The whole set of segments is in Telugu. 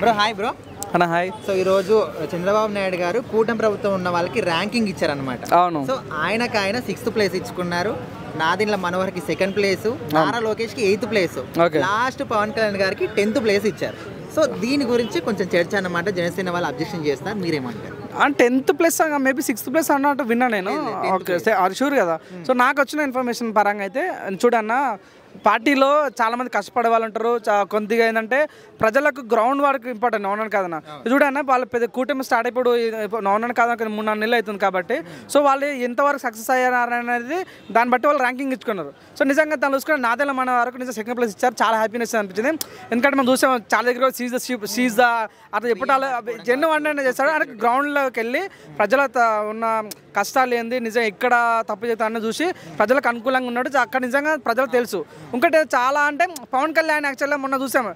బ్రో హాయ్ బ్రో అన్న హాయ్. సో ఈరోజు చంద్రబాబు నాయుడు గారు కూటమి ప్రభుత్వం ఉన్న వాళ్ళకి ర్యాంకింగ్ ఇచ్చారనమాట. అవును. సో ఆయన 6th ప్లేస్ ఇచ్చుకున్నారు, నాదిండ్ల మనోహర్కి 2nd ప్లేస్, నారా లోకేష్కి 8th place, last Pawan Kalyan గారికి 10th ప్లేస్ ఇచ్చారు. సో దీని గురించి కొంచెం చర్చ అన్నమాట. జనసేన వాళ్ళు అబ్జెక్షన్ చేస్తారు, మీరేమంటారు? 10th place maybe 6th place అన్నట్టు విన్నా నేను. ఓకే అది షూర్ కదా. సో నాకు వచ్చిన ఇన్ఫర్మేషన్ పరంగా అయితే చూడన్న, పార్టీలో చాలామంది కష్టపడే వాళ్ళు ఉంటారు. కొద్దిగా ఏంటంటే ప్రజలకు గ్రౌండ్ వర్క్ ఇంపార్టెంట్. అవునని కాదన్న, చూడన్న వాళ్ళ పెద్ద కూటమి స్టార్ట్ అయిపోయి అవునని కాదన్న 3-4 నెలలు అవుతుంది కాబట్టి సో వాళ్ళు ఎంతవరకు సక్సెస్ అయ్యారనేది దాన్ని బట్టి వాళ్ళు ర్యాంకింగ్ ఇచ్చుకున్నారు. సో నిజంగా దాన్ని చూసుకుని నాదేళ్ళ మన వరకు నిజంగా 2nd ప్లేస్ ఇచ్చారు. చాలా హ్యాపీనెస్ అనిపించింది. ఎందుకంటే మనం చూసాం చాలా దగ్గర సీజ్ ద అట్లా ఎప్పుడు జన్ను వంట చేస్తాడు అంటే గ్రౌండ్లోకి వెళ్ళి ప్రజల ఉన్న కష్టాలు ఏంది, నిజంగా ఎక్కడ తప్పు చేస్తానని చూసి ప్రజలకు అనుకూలంగా ఉన్నాడు. అక్కడ నిజంగా ప్రజలకు తెలుసు. ఇంకోటి చాలా అంటే పవన్ కళ్యాణ్ యాక్చువల్గా మొన్న చూసాము,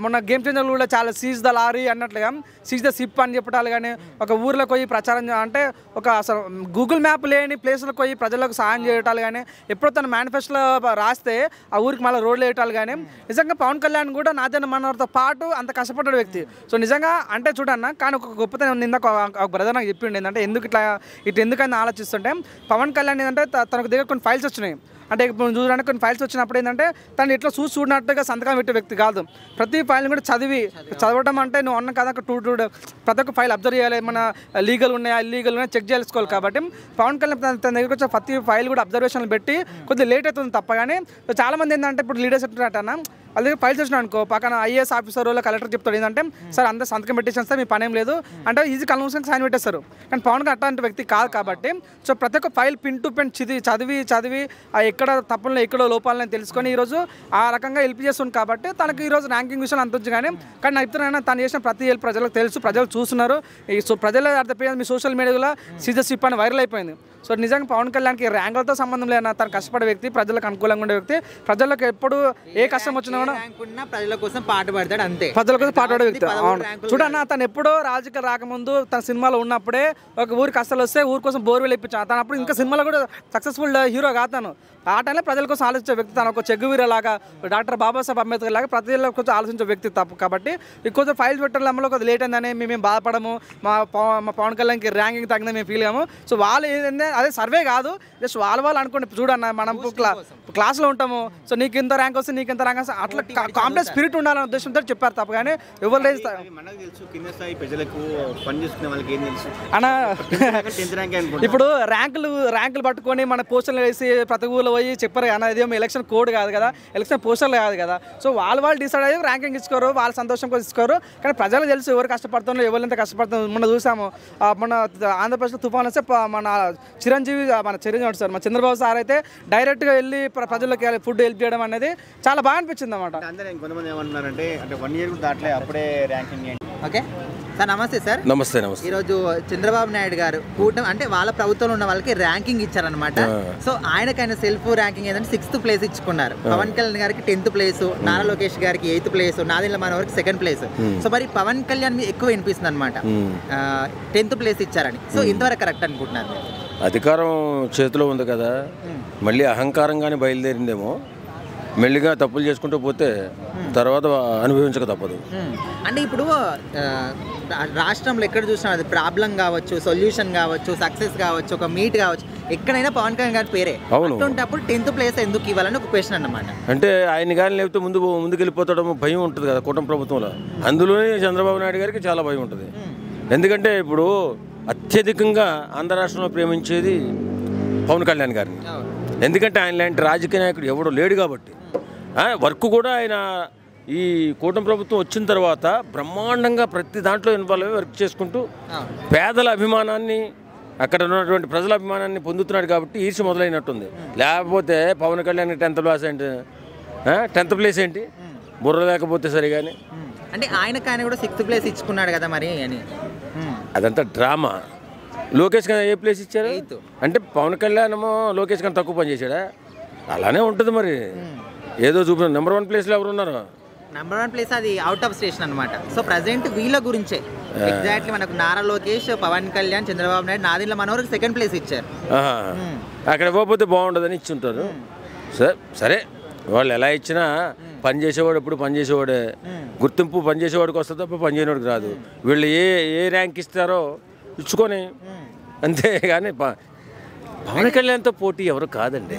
మొన్న గేమ్ చేంజర్లు కూడా చాలా సీజ్ ద లారీ అన్నట్లుగా సీజ్ ద సిప్ అని చెప్పటాలు కానీ, ఒక ఊర్లోకి పోయి ప్రచారం అంటే ఒక అసలు గూగుల్ మ్యాప్ లేని ప్లేస్లకు పోయి ప్రజలకు సాయం చేయటాలు కానీ, ఎప్పుడో తన మేనిఫెస్టోలో రాస్తే ఆ ఊరికి మళ్ళీ రోడ్లు వేయటాలు కానీ, నిజంగా పవన్ కళ్యాణ్ కూడా నాదేన మనతో పాటు అంత కష్టపడ్డ వ్యక్తి. సో నిజంగా అంటే చూడన్న, కానీ ఒక గొప్పతనం నిందాక ఒక బ్రదర్ నాకు చెప్పిండు ఏంటంటే ఎందుకని ఆలోచిస్తుంటే పవన్ కళ్యాణ్ ఏంటంటే తనకు దగ్గర కొన్ని ఫైల్స్ వచ్చినాయి. అంటే ఇప్పుడు చూడడానికి కొన్ని ఫైల్స్ వచ్చినప్పుడు ఏంటంటే తను ఇట్లా చూడనట్టుగా సంతకం పెట్టే వ్యక్తి కాదు. ప్రతి ఫైల్ని కూడా చదవడం అంటే నువ్వు అన్న కదా ప్రతి ఒక్క ఫైల్ అబ్జర్వ్ చేయాలి, మన లీగల్ ఉన్నాయా ఇల్లీగల్ ఉన్నాయా చెక్ చేసుకోవాలి. కాబట్టి పవన్ కళ్యాణ్ తన దగ్గరకు వచ్చే ప్రతి ఫైల్ కూడా అబ్జర్వేషన్లు పెట్టి కొద్దిగా లేట్ అవుతుంది తప్ప. కానీ చాలామంది ఏంటంటే ఇప్పుడు లీడర్స్ ఎట్లా అలాగే ఫైల్స్ వచ్చినా అనుకో, పక్కన ఐఏఎస్ ఆఫీసర్ కలెక్టర్ చెప్తాడు ఏంటంటే సార్ అందరూ సంతకం పెట్టేసాను సార్, మీ పని ఏం లేదు అంటే ఈజీ కన్వెన్షన్ సైన్ పెట్టేస్తారు. కానీ పవన్ కళ్యాణ్ అట్లాంటి వ్యక్తి కాదు. కాబట్టి సో ప్రతి ఒక్క ఫైల్ పిన్ టు పిన్ చదివి ఎక్కడ తప్పులను ఎక్కడో లోపాలని తెలుసుకొని ఈరోజు ఆ రకంగా హెల్ప్ చేస్తుంది. కాబట్టి తనకు ఈరోజు ర్యాంకింగ్ విషయాలు అంతొచ్చు. కానీ నా చెప్తున్నా తను చేసిన ప్రతి హెల్ప్ ప్రజలకు తెలుసు, ప్రజలు చూస్తున్నారు. సో ప్రజలు అర్థం మీ సోషల్ మీడియాలో సీజర్ సిప్ అని వైరల్ అయిపోయింది. సో నిజంగా పవన్ కళ్యాణ్కి ర్యాంకులతో సంబంధం లేదన్న, తను కష్టపడే వ్యక్తి, ప్రజలకు అనుకూలంగా ఉండే వ్యక్తి, ప్రజలకు ఎప్పుడు ఏ కష్టం వచ్చినా కూడా ప్రజల కోసం పాటుపడతాడు, అంతే ప్రజల కోసం పాటుపడే వ్యక్తి. అవును చూడన్న, తను ఎప్పుడో రాజకీయాలు రాకముందు తన సినిమాలో ఉన్నప్పుడే ఒక ఊరికి కష్టాలు వస్తే ఊరి కోసం బోర్వెల్ ఇప్పించాను. తను అప్పుడు ఇంకా సినిమాలో కూడా సక్సెస్ఫుల్ హీరో కాతాను. ఆ టైంలో ప్రజల కోసం ఆలోచించే వ్యక్తి. తను ఒక చెగ్గువీర లాగా, డాక్టర్ బాబాసాహెబ్ అంబేద్కర్ లాగా ప్రజల కోసం ఆలోచించే వ్యక్తి తప్పు. కాబట్టి కొంచెం ఫైల్స్ పెట్టడంలో కొద్దిగా లేట్ అయిందని మేము బాధపడము. మా పవన్ కళ్యాణ్కి ర్యాంకింగ్ తగ్గిందని మేము ఫీల్ అయ్యాము. సో వాళ్ళు ఏంటంటే అదే సర్వే కాదు, జస్ట్ వాళ్ళు అనుకోండి. చూడన్న, మనం క్లాస్లో ఉంటాము, సో నీకు ఇంత ర్యాంక్ వస్తే నీకు ఇంత ర్యాంక్ వస్తే అట్లా కాంప్లెక్స్ స్పిరిట్ ఉండాలనే ఉద్దేశంతో చెప్పారు తప్ప. కానీ ఎవరు లేదు అన్న. ఇప్పుడు ర్యాంకులు పట్టుకొని మన పోస్టర్లు వేసి ప్రతి ఊళ్ళో పోయి చెప్పారు అన్న, ఇదేమో ఎలక్షన్ కోడ్ కాదు కదా, ఎలక్షన్ పోస్టర్లు కాదు కదా. సో వాళ్ళు డిసైడ్ అయ్యి ర్యాంకింగ్ ఇచ్చుకోరు, వాళ్ళ సంతోషం కోసం ఇచ్చుకోరు. కానీ ప్రజలకు తెలుసు ఎవరు కష్టపడుతున్నారు, ఎవరు ఎంత కష్టపడుతున్నారు. మొన్న చూసాము, మన ఆంధ్రప్రదేశ్లో తుఫాన్ వస్తే మన చిరంజీవి సార్, మన చంద్రబాబు సార్ అయితే డైరెక్ట్గా వెళ్ళి ప్రజలకు ఫుడ్ హెల్ప్ చేయడం అనేది చాలా బాగా అనిపించింది అన్నమాట. కొంతమంది ఏమంటున్నారంటే అంటే 1 year దాట్లే అప్పుడే ర్యాంకింగ్. ఓకే సార్, నమస్తే సార్. నమస్తే. ఈరోజు చంద్రబాబు నాయుడు గారు కూటమి అంటే వాళ్ళ ప్రభుత్వంలో ఉన్న వాళ్ళకి ర్యాంకింగ్ ఇచ్చారనమాట. సో ఆయనకైనా సెల్ఫ్ ర్యాంకింగ్ ఏంటంటే 6th ప్లేస్ ఇచ్చుకున్నారు. పవన్ కళ్యాణ్ గారికి 10th ప్లేస్, నారా లోకేష్ గారికి 8th ప్లేస్, నాదిండ్ల మనోహర్కి 2nd ప్లేస్. సో మరి పవన్ కళ్యాణ్ ఎక్కువ వినిపిస్తుంది అనమాట 10th ప్లేస్ ఇచ్చారని. సో ఇంతవరకు కరెక్ట్ అనుకుంటున్నారు? అధికారం చేతిలో ఉంది కదా, మళ్ళీ అహంకారంగానే బయలుదేరిందేమో. మెల్లిగా తప్పులు చేసుకుంటూ పోతే తర్వాత అనుభవించక తప్పదు. అంటే ఇప్పుడు రాష్ట్రంలో ఎక్కడ చూసినా అది ప్రాబ్లం కావచ్చు, సొల్యూషన్ కావచ్చు, సక్సెస్ కావచ్చు, ఒక మీట్ కావచ్చు, ఎక్కడైనా పవన్ కళ్యాణ్ గారి పేరే. అవును. అప్పుడు 10th ప్లేస్ ఎందుకు ఇవ్వాలని ఒక క్వశ్చన్ అన్నమాట. అంటే ఆయన కానీ లేకపోతే ముందుకు వెళ్ళిపోతాడో భయం ఉంటుంది కదా కూటమి ప్రభుత్వంలో. అందులోనే చంద్రబాబు నాయుడు గారికి చాలా భయం ఉంటుంది. ఎందుకంటే ఇప్పుడు అత్యధికంగా ఆంధ్ర రాష్ట్రంలో ప్రేమించేది పవన్ కళ్యాణ్ గారిని. ఎందుకంటే ఆయన లాంటి రాజకీయ నాయకుడు ఎవడో లేడు కాబట్టి. వర్క్ కూడా ఆయన ఈ కూటమి ప్రభుత్వం వచ్చిన తర్వాత బ్రహ్మాండంగా ప్రతి దాంట్లో ఇన్వాల్వ్ అయ్యి వర్క్ చేసుకుంటూ పేదల అభిమానాన్ని, అక్కడ ఉన్నటువంటి ప్రజల అభిమానాన్ని పొందుతున్నాడు. కాబట్టి ఈర్ష్య మొదలైనట్టుంది. లేకపోతే పవన్ కళ్యాణ్ 10th ప్లేస్ ఏంటి, 10th ప్లేస్ ఏంటి, బుర్ర లేకపోతే సరిగానే. అంటే ఆయన కూడా 6th ప్లేస్ ఇచ్చుకున్నాడు కదా మరి అని. అదంతా డ్రామా. లోకేష్ గారు ఏ ప్లేస్ ఇచ్చారు అంటే పవన్ కళ్యాణ్ లోకేష్ గారు తక్కువ పని చేశాడా? అలానే ఉంటుంది మరి. ఏదో చూపిన నెంబర్ 1 ప్లేస్లో ఎవరు ఉన్నారు? నెంబర్ 1 ప్లేస్ అది అవుట్ ఆఫ్ స్టేషన్ అనమాట. సో ప్రజెంట్ వీళ్ళ గురించే ఎగ్జాక్ట్లీ మనకు నారా లోకేష్, పవన్ కళ్యాణ్, చంద్రబాబు నాయుడు, నాదిండ్ల మనోహర్కి 2nd ప్లేస్ ఇచ్చారు. అక్కడ పోతే బాగుండదని ఇచ్చి ఉంటారు. సరే వాళ్ళు ఎలా ఇచ్చినా పని చేసేవాడు ఎప్పుడు పని చేసేవాడే, గుర్తింపు పని చేసేవాడికి వస్తుంది తప్ప పని చేయనివాడికి రాదు. వీళ్ళు ఏ ర్యాంక్ ఇస్తారో ఇచ్చుకొని అంతే. కానీ పవన్ కళ్యాణ్తో పోటీ ఎవరు కాదండి.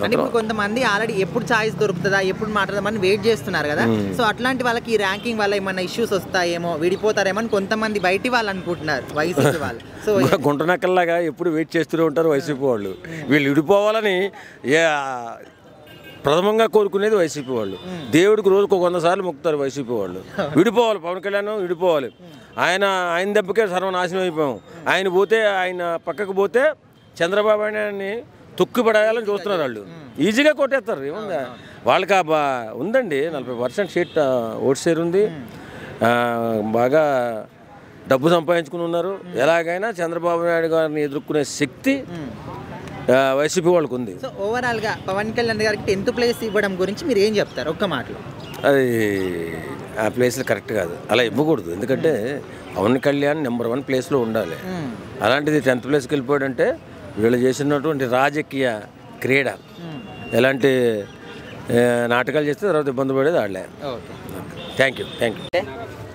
అంటే ఇప్పుడు కొంతమంది ఆల్రెడీ ఎప్పుడు ఛాయిస్ దొరుకుతుందా, ఎప్పుడు మాట్లాడదామని వెయిట్ చేస్తున్నారు కదా. సో అట్లాంటి వాళ్ళకి ఈ ర్యాంకింగ్ వల్ల ఏమన్నా ఇష్యూస్ వస్తాయేమో, విడిపోతారేమో అని కొంతమంది బయటి వాళ్ళు అనుకుంటున్నారు, వైసీపీ వాళ్ళు. సో గుంటనక్కల్లాగా ఎప్పుడు వెయిట్ చేస్తూనే ఉంటారు వైసీపీ వాళ్ళు. వీళ్ళు విడిపోవాలని ప్రథమంగా కోరుకునేది వైసీపీ వాళ్ళు. దేవుడికి రోజుకు 100 సార్లు మొక్కుతారు వైసీపీ వాళ్ళు. విడిపోవాలి, పవన్ కళ్యాణ్ విడిపోవాలి. ఆయన దెబ్బకే సర్వనాశనం అయిపోయాం. ఆయన పక్కకు పోతే చంద్రబాబు నాయుడిని తొక్కిపడేయాలని చూస్తున్నారు వాళ్ళు. ఈజీగా కొట్టేస్తారు. ఏముందా వాళ్ళకి ఉందండి 40% షీట్ ఓట్ షేర్ ఉంది. బాగా డబ్బు సంపాదించుకుని ఉన్నారు. ఎలాగైనా చంద్రబాబు నాయుడు గారిని ఎదుర్కొనే శక్తి వైసీపీ వాళ్ళకు ఉంది. సో ఓవరాల్గా పవన్ కళ్యాణ్ గారికి 10th ప్లేస్ ఇవ్వడం గురించి మీరు ఏం చెప్తారు ఒక్క మాటలో? అది ఆ ప్లేస్లో కరెక్ట్ కాదు, అలా ఇవ్వకూడదు. ఎందుకంటే పవన్ కళ్యాణ్ నెంబర్ 1 ప్లేస్లో ఉండాలి. అలాంటిది 10th ప్లేస్కి వెళ్ళిపోయాడంటే వీళ్ళు చేసినటువంటి రాజకీయ క్రీడ ఎలాంటి నాటకాలు చేస్తే తర్వాత ఇబ్బంది పడేది వాళ్ళే. థ్యాంక్ యూ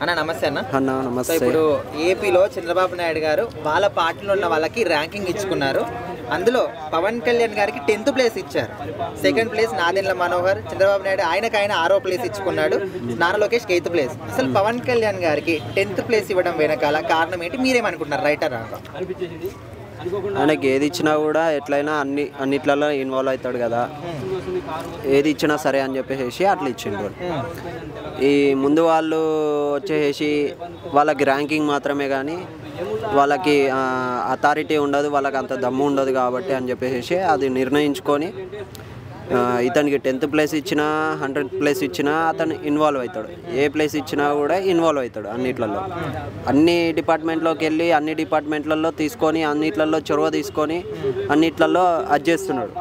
అన్న. నమస్తే అన్న. నమస్తే. ఇప్పుడు ఏపీలో చంద్రబాబు నాయుడు గారు వాళ్ళ పార్టీలో ఉన్న వాళ్ళకి ర్యాంకింగ్ ఇచ్చుకున్నారు. అందులో పవన్ కళ్యాణ్ గారికి 10th ప్లేస్ ఇచ్చారు. 2nd place Nadendla Manohar. చంద్రబాబు నాయుడు ఆయనకైనా 6వ ప్లేస్ ఇచ్చుకున్నాడు. నారా లోకేష్కి 8th ప్లేస్. అసలు పవన్ కళ్యాణ్ గారికి 10th ప్లేస్ ఇవ్వడం వెనకాల కారణం ఏంటి, మీరేమనుకుంటున్నారు? రైటర్ ఆయనకి ఏది ఇచ్చినా కూడా ఎట్లయినా అన్నిట్లలో ఇన్వాల్వ్ అవుతాడు కదా, ఏది ఇచ్చినా సరే అని చెప్పేసి అట్లా ఇచ్చిండు. ఈ ముందు వాళ్ళు వచ్చేసి వాళ్ళకి ర్యాంకింగ్ మాత్రమే కానీ వాళ్ళకి అథారిటీ ఉండదు, వాళ్ళకి అంత దమ్ము ఉండదు కాబట్టి అని చెప్పేసి అది నిర్ణయించుకొని ఇతనికి 10th ప్లేస్ ఇచ్చినా 100th ప్లేస్ ఇచ్చినా అతను ఇన్వాల్వ్ అవుతాడు. ఏ ప్లేస్ ఇచ్చినా కూడా ఇన్వాల్వ్ అవుతాడు అన్నిట్లలో. అన్ని డిపార్ట్మెంట్లోకి వెళ్ళి అన్ని డిపార్ట్మెంట్లలో తీసుకొని అన్నిట్లలో చొరవ తీసుకొని అన్నిట్లలో చేస్తున్నాడు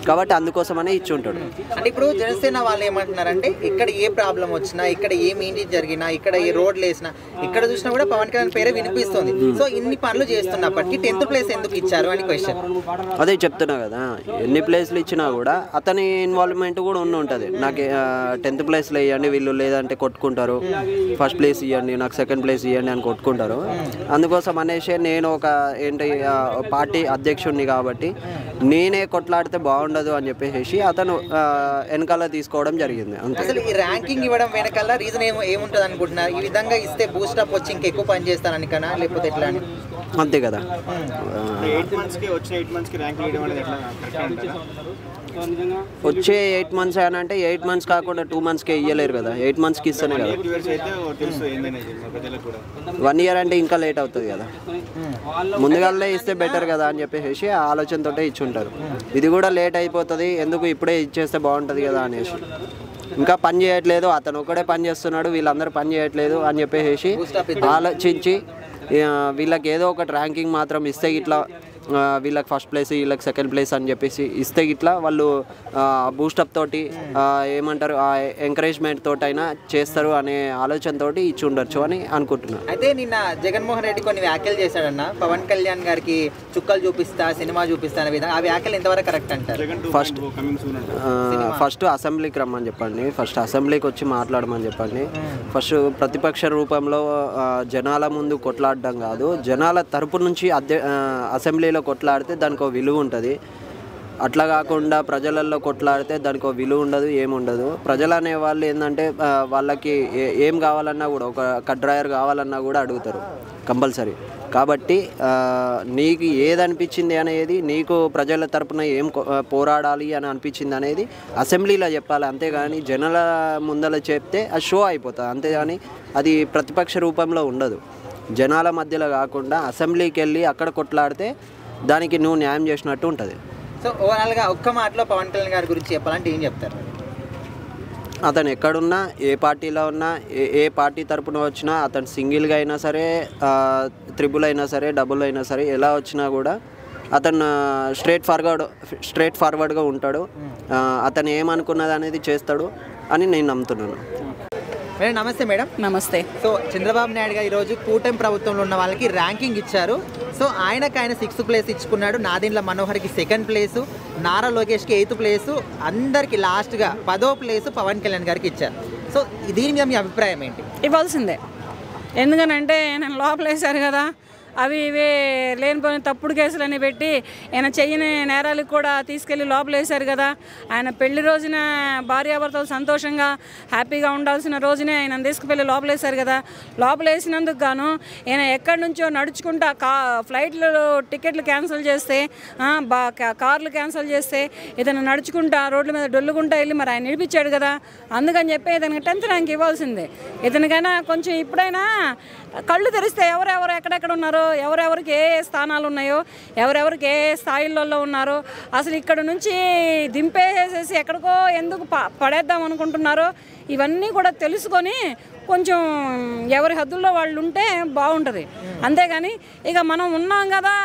కాబట్టి అందుకోసమనే ఇచ్చి ఉంటాడు. అంటే ఇప్పుడు జనసేన వాళ్ళు ఏమంటున్నారంటే ఇక్కడ ఏ ప్రాబ్లం వచ్చినా, ఇక్కడ ఏ మీటింగ్ జరిగినా, ఇక్కడ ఏ రోడ్లు వేసినా, ఇక్కడ చూసినా కూడా పవన్ కళ్యాణ్ పేరే వినిపిస్తుంది. సో ఇన్ని పనులు చేస్తున్నప్పటికీ 10th ప్లేస్ ఎందుకు ఇచ్చారు అని క్వశ్చన్. అదే చెప్తున్నా కదా, ఎన్ని ప్లేస్లు ఇచ్చినా కూడా అతని ఇన్వాల్వ్మెంట్ కూడా ఉంటుంది. నాకు 10th ప్లేస్లో ఇవ్వండి వీళ్ళు, లేదంటే కొట్టుకుంటారు, 1st ప్లేస్ ఇవ్వండి నాకు 2nd ప్లేస్ ఇవ్వండి అని కొట్టుకుంటారు. అందుకోసం అనేసి నేను ఒక పార్టీ అధ్యక్షుడిని కాబట్టి నేనే కొట్లాడితే బాగుండదు అని చెప్పేసి అతను వెనకాల తీసుకోవడం జరిగింది. అంతే. అసలు ఈ ర్యాంకింగ్ ఇవ్వడం వెనకాల రీజన్ ఏముంటుంది అనుకుంటున్నారు? ఈ విధంగా ఇస్తే బూస్టప్ వచ్చి ఇంకెక్కువ పని చేస్తానని కన్నా, లేకపోతే ఎట్లా అని? అంతే కదా. 8 months ర్యాంక్ ఇవ్వడం అనేది ఎట్లా కరెక్ట్ అంటారా? వచ్చే 8 months అని అంటే 8 months కాకుండా 2 monthsకే ఇవ్వలేరు కదా, 8 monthsకి ఇస్తేనే కదా. 1 year అంటే ఇంకా లేట్ అవుతుంది కదా, ముందుగానే ఇస్తే బెటర్ కదా అని చెప్పేసి ఆలోచనతోటే ఇచ్చుంటారు. ఇది కూడా లేట్ అయిపోతుంది, ఎందుకు ఇప్పుడే ఇచ్చేస్తే బాగుంటుంది కదా అనేసి. ఇంకా పని చేయట్లేదు, అతను ఒక్కడే పని చేస్తున్నాడు, వీళ్ళందరూ పని చేయట్లేదు అని చెప్పేసి ఆలోచించి వీళ్ళకి ఏదో ఒకటి ర్యాంకింగ్ మాత్రం ఇస్తే ఇట్లా వీళ్ళకి 1st ప్లేస్ వీళ్ళకి 2nd ప్లేస్ అని చెప్పేసి ఇస్తే ఇట్లా వాళ్ళు బూస్టప్ తోటి ఏమంటారు ఎంకరేజ్మెంట్ తోటైనా చేస్తారు అనే ఆలోచనతోటి ఇచ్చి ఉండొచ్చు అని అనుకుంటున్నాను. అయితే నిన్న జగన్మోహన్ రెడ్డి కొన్ని వ్యాఖ్యలు చేశాడన్న, పవన్ కళ్యాణ్ గారికి చుక్కలు చూపిస్తా, సినిమా చూపిస్తా అనే విధంగా. ఆ వ్యాఖ్యలు ఎంతవరకు కరెక్ట్ అంటారు? ఫస్ట్ అసెంబ్లీకి రమ్మని చెప్పండి, ఫస్ట్ అసెంబ్లీకి వచ్చి మాట్లాడమని చెప్పండి. ఫస్ట్ ప్రతిపక్ష రూపంలో జనాల ముందు కొట్లాడడం కాదు, జనాల తరపు నుంచి అసెంబ్లీలో కొట్లాడితే దానికి ఒక విలువ ఉంటుంది. అట్లా కాకుండా ప్రజలలో కొట్లాడితే దానికి ఒక విలువ ఉండదు, ఏముండదు. ప్రజలు అనే వాళ్ళు ఏంటంటే వాళ్ళకి ఏం కావాలన్నా కూడా, ఒక కట్-డ్రాయర్ కావాలన్నా కూడా అడుగుతారు కంపల్సరీ. కాబట్టి నీకు ఏది అనిపించింది అనేది, నీకు ప్రజల తరపున ఏం పోరాడాలి అని అనిపించింది అనేది అసెంబ్లీలో చెప్పాలి. అంతేగాని జనాల ముందర చెప్తే అది షో అయిపోతుంది, అంతేగాని అది ప్రతిపక్ష రూపంలో ఉండదు. జనాల మధ్యలో కాకుండా అసెంబ్లీకి వెళ్ళి అక్కడ కొట్లాడితే దానికి నువ్వు న్యాయం చేసినట్టు ఉంటుంది. సో ఓవరాల్గా ఒక్క మాటలో పవన్ కళ్యాణ్ గారి గురించి చెప్పాలంటే ఏం చెప్తారు? అతను ఎక్కడున్నా, ఏ పార్టీలో ఉన్నా, ఏ పార్టీ తరపున వచ్చినా, అతను సింగిల్గా అయినా సరే, త్రిబుల్ అయినా సరే, డబుల్ అయినా సరే, ఎలా వచ్చినా కూడా అతను స్ట్రేట్ ఫార్వర్డ్గా ఉంటాడు. అతను ఏమనుకున్నది అనేది చేస్తాడు అని నేను నమ్ముతున్నాను. మేడం నమస్తే మేడం. నమస్తే. సో చంద్రబాబు నాయుడు గారు ఈరోజు కూటమి ప్రభుత్వంలో ఉన్న వాళ్ళకి ర్యాంకింగ్ ఇచ్చారు. సో ఆయన 6th ప్లేస్ ఇచ్చుకున్నాడు, నాదెండ్ల మనోహర్కి 2nd ప్లేసు, నారా లోకేష్కి 8th ప్లేసు, అందరికి లాస్ట్గా 10వ ప్లేసు పవన్ కళ్యాణ్ గారికి ఇచ్చారు. సో దీని మీద మీ అభిప్రాయం ఏంటి? ఇవ్వాల్సిందే, ఎందుకనంటే నేను లోపలేశారు కదా, అవి ఇవే లేనిపోయిన తప్పుడు కేసులని పెట్టి ఆయన చెయ్యని నేరాలకు కూడా తీసుకెళ్ళి లోపలేశారు కదా. ఆయన పెళ్లి రోజున భార్యాభర్తలు సంతోషంగా హ్యాపీగా ఉండాల్సిన రోజునే ఆయన తీసుకువెళ్ళి లోపలేశారు కదా. లోపలేసినందుకు గాను ఆయన ఎక్కడి నుంచో నడుచుకుంటా ఫ్లైట్లు టికెట్లు క్యాన్సిల్ చేస్తే, కార్లు క్యాన్సిల్ చేస్తే ఇతను నడుచుకుంటా రోడ్ల మీద డొల్లుకుంటా వెళ్ళి మరి ఆయన నిలిపించాడు కదా. అందుకని చెప్పి ఇతనికి 10th ర్యాంక్ ఇవ్వాల్సిందే. ఇతనికైనా కొంచెం ఇప్పుడైనా కళ్ళు తెరిస్తే ఎవరెవరు ఎక్కడెక్కడ ఉన్నారో, ఎవరెవరికి ఏ స్థానాలు ఉన్నాయో, ఎవరెవరికి ఏ స్థాయిలలో ఉన్నారో, అసలు ఇక్కడ నుంచి దింపేసేసి ఎక్కడికో ఎందుకు పడేద్దాం అనుకుంటున్నారో ఇవన్నీ కూడా తెలుసుకొని కొంచెం ఎవరి హద్దుల్లో వాళ్ళు ఉంటే బాగుంటుంది. అంతేగాని ఇక మనం ఉన్నాం కదా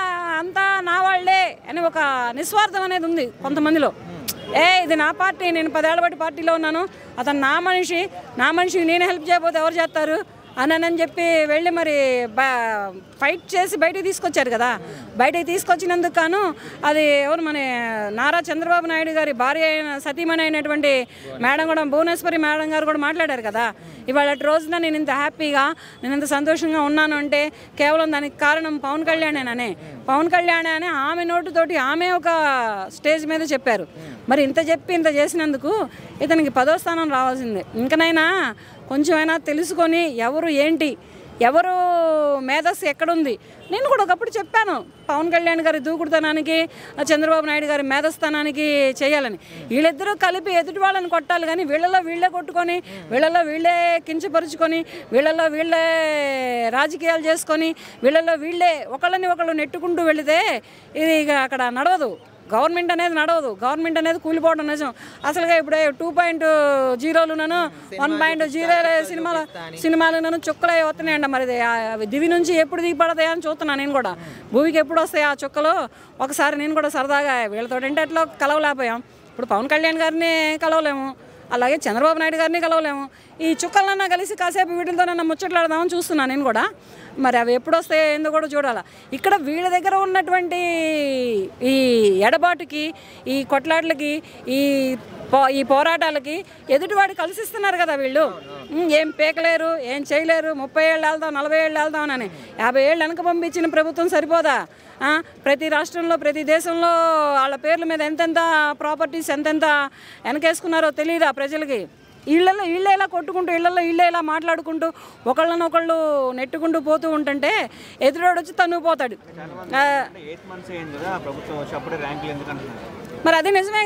అంతా నా వాళ్ళే అని ఒక నిస్వార్థం అనేది ఉంది కొంతమందిలో. ఇది నా పార్టీ, నేను 10 ఏళ్ల బట్టి పార్టీలో ఉన్నాను, అతను నా మనిషికి నేను హెల్ప్ చేయకపోతే ఎవరు చేస్తారు అని చెప్పి వెళ్ళి మరి ఫైట్ చేసి బయటికి తీసుకొచ్చారు కదా. బయటికి తీసుకొచ్చినందుకు గాను అది ఎవరు మన నారా చంద్రబాబు నాయుడు గారి భార్య అయిన సతీమణి అయినటువంటి మేడం కూడా, భువనేశ్వరి మేడం గారు కూడా మాట్లాడారు కదా. ఇవాళ రోజున నేను ఇంత హ్యాపీగా, నేను ఇంత సంతోషంగా ఉన్నాను అంటే కేవలం దానికి కారణం పవన్ కళ్యాణేననే. పవన్ కళ్యాణ్ అని ఆమె నోటుతోటి ఆమె ఒక స్టేజ్ మీద చెప్పారు. మరి ఇంత చెప్పి ఇంత చేసినందుకు ఇతనికి 10వ స్థానం రావాల్సిందే. ఇంకనైనా కొంచెమైనా తెలుసుకొని ఎవరు ఏంటి, ఎవరు మేధస్సు ఎక్కడుంది. నేను కూడా ఒకప్పుడు చెప్పాను పవన్ కళ్యాణ్ గారి దూకుడుతనానికి, చంద్రబాబు నాయుడు గారి మేధస్థానానికి చేయాలని. వీళ్ళిద్దరూ కలిపి ఎదుటి వాళ్ళని కొట్టాలి కానీ వీళ్ళలో వీళ్ళే కొట్టుకొని, వీళ్ళలో వీళ్ళే కించపరుచుకొని, వీళ్ళలో వీళ్ళే రాజకీయాలు చేసుకొని, వీళ్ళలో వీళ్ళే ఒకళ్ళని ఒకళ్ళు నెట్టుకుంటూ వెళితే ఇది ఇక అక్కడ నడవదు. గవర్నమెంట్ అనేది నడవదు, గవర్నమెంట్ అనేది కూలిపోవడం నిజం. అసలుగా ఇప్పుడు 2.0లను 1.0 సినిమాలు చుక్కలే వస్తున్నాయండి. మరి దివి నుంచి ఎప్పుడు దిగిపడతాయా అని చూస్తున్నాను నేను కూడా. భూమికి ఎప్పుడు వస్తాయి ఆ చుక్కలు. ఒకసారి నేను కూడా సరదాగా వీళ్ళతో ఎట్లా కలవలేకపోయాం. ఇప్పుడు పవన్ కళ్యాణ్ గారిని కలవలేము, అలాగే చంద్రబాబు నాయుడు గారిని కలవలేము. ఈ చుక్కలన్నా కలిసి కాసేపు వీటితో నన్ను ముచ్చట్లాడదామని చూస్తున్నాను నేను కూడా. మరి అవి ఎప్పుడు వస్తాయో ఏందో కూడా చూడాలి. ఇక్కడ వీళ్ళ దగ్గర ఉన్నటువంటి ఈ ఎడబాటుకి, ఈ కొట్లాట్లకి, ఈ పోరాటాలకి ఎదుటివాడు కలిసిస్తున్నారు కదా వీళ్ళు. ఏం పీకలేరు, ఏం చేయలేరు, 30 ఏళ్ళు వెళ్దాం, 40 ఏళ్ళు వెళ్దాం అని 50 ఏళ్ళు వెనక పంపించిన ప్రభుత్వం సరిపోదా? ప్రతి రాష్ట్రంలో, ప్రతి దేశంలో వాళ్ళ పేర్ల మీద ఎంతెంత ప్రాపర్టీస్ ఎంతెంత వెనకేసుకున్నారో తెలియదా ప్రజలకి? వీళ్ళే ఇలా కొట్టుకుంటూ, వీళ్ళే ఇలా మాట్లాడుకుంటూ ఒకళ్ళనొకళ్ళు నెట్టుకుంటూ పోతూ ఉంటుంటే ఎదురోడు వచ్చి తన్నుకుపోతాడు. మరి అది నిజమే.